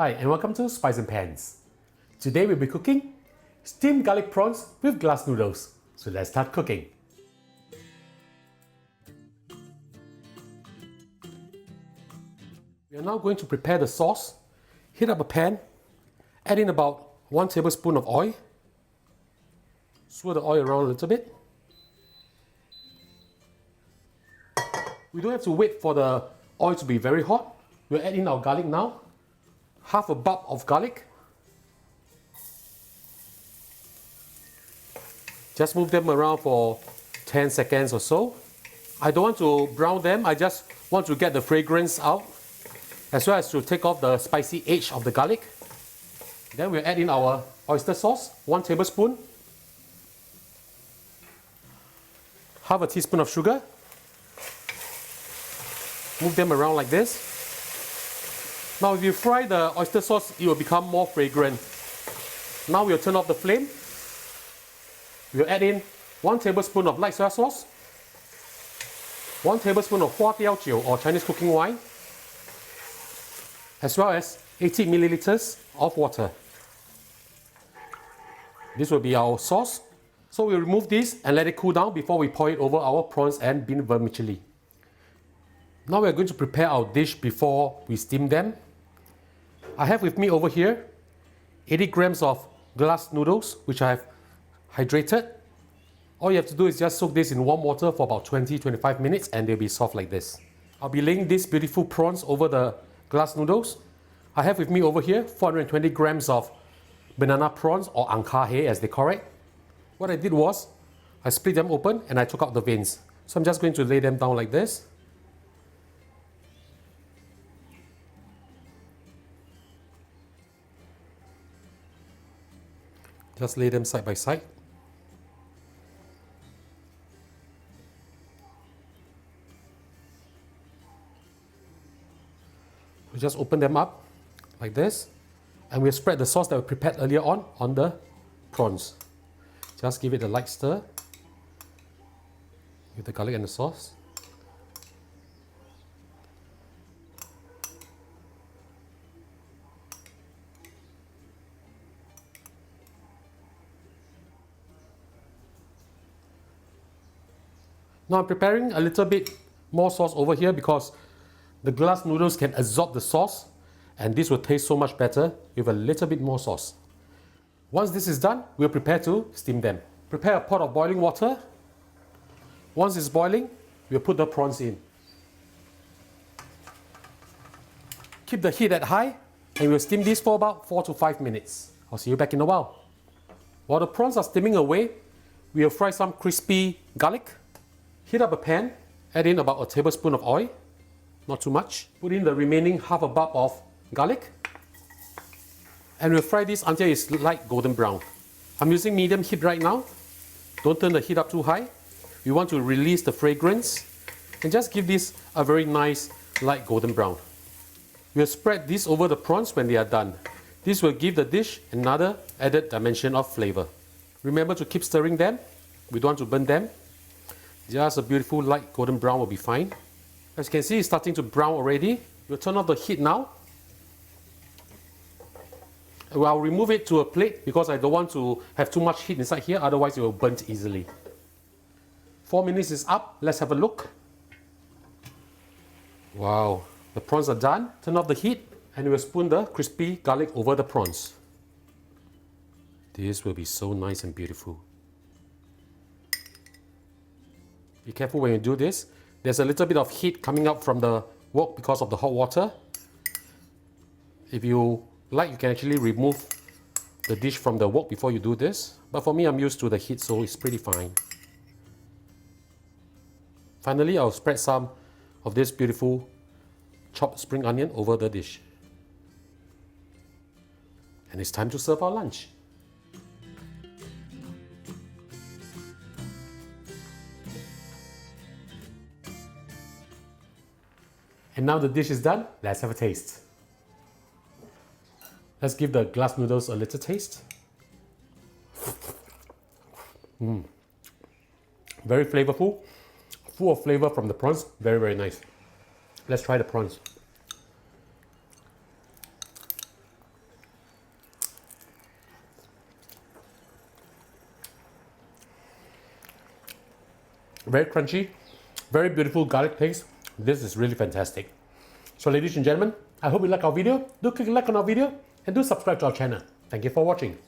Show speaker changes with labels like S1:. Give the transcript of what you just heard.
S1: Hi and welcome to Spice and Pans. Today we'll be cooking steamed garlic prawns with glass noodles. So let's start cooking. We are now going to prepare the sauce. Heat up a pan, add in about 1 tablespoon of oil. Swirl the oil around a little bit. We don't have to wait for the oil to be very hot. We'll add in our garlic now. Half a bulb of garlic. Just move them around for 10 seconds or so. I don't want to brown them, I just want to get the fragrance out, as well as to take off the spicy edge of the garlic. Then we'll add in our oyster sauce, 1 tablespoon. Half a teaspoon of sugar. Move them around like this. Now if you fry the oyster sauce, it will become more fragrant. Now we'll turn off the flame. We'll add in 1 tablespoon of light soy sauce, 1 tablespoon of hua tiao jiu or Chinese cooking wine, as well as 80 milliliters of water. This will be our sauce. So we'll remove this and let it cool down before we pour it over our prawns and bean vermicelli. Now we're going to prepare our dish before we steam them. I have with me over here 80 grams of glass noodles, which I have hydrated. All you have to do is just soak this in warm water for about 20-25 minutes and they'll be soft like this. I'll be laying these beautiful prawns over the glass noodles. I have with me over here 420 grams of banana prawns, or angkahe as they call it. What I did was, I split them open and I took out the veins. So I'm just going to lay them down like this. Just lay them side by side. We just open them up like this, and we'll spread the sauce that we prepared earlier on the prawns. Just give it a light stir with the garlic and the sauce. Now I'm preparing a little bit more sauce over here because the glass noodles can absorb the sauce, and this will taste so much better with a little bit more sauce. Once this is done, we'll prepare to steam them. Prepare a pot of boiling water. Once it's boiling, we'll put the prawns in. Keep the heat at high and we'll steam this for about 4 to 5 minutes. I'll see you back in a while. While the prawns are steaming away, we'll fry some crispy garlic. Heat up a pan, add in about a tablespoon of oil, not too much. Put in the remaining half a bulb of garlic. And we'll fry this until it's light golden brown. I'm using medium heat right now. Don't turn the heat up too high. We want to release the fragrance and just give this a very nice light golden brown. We'll spread this over the prawns when they are done. This will give the dish another added dimension of flavor. Remember to keep stirring them. We don't want to burn them. Just a beautiful light golden brown will be fine. As you can see, it's starting to brown already. We'll turn off the heat now. I'll remove it to a plate because I don't want to have too much heat inside here, otherwise it will burn easily. 4 minutes is up. Let's have a look. Wow, the prawns are done. Turn off the heat and we'll spoon the crispy garlic over the prawns. This will be so nice and beautiful. Be careful when you do this. There's a little bit of heat coming up from the wok because of the hot water. If you like, you can actually remove the dish from the wok before you do this. But for me, I'm used to the heat, so it's pretty fine. Finally, I'll spread some of this beautiful chopped spring onion over the dish. And it's time to serve our lunch. And now the dish is done, let's have a taste. Let's give the glass noodles a little taste. Very flavorful, full of flavor from the prawns, very, very nice. Let's try the prawns. Very crunchy, very beautiful garlic taste. This is really fantastic. So ladies and gentlemen, I hope you like our video. Do click like on our video and do subscribe to our channel. Thank you for watching.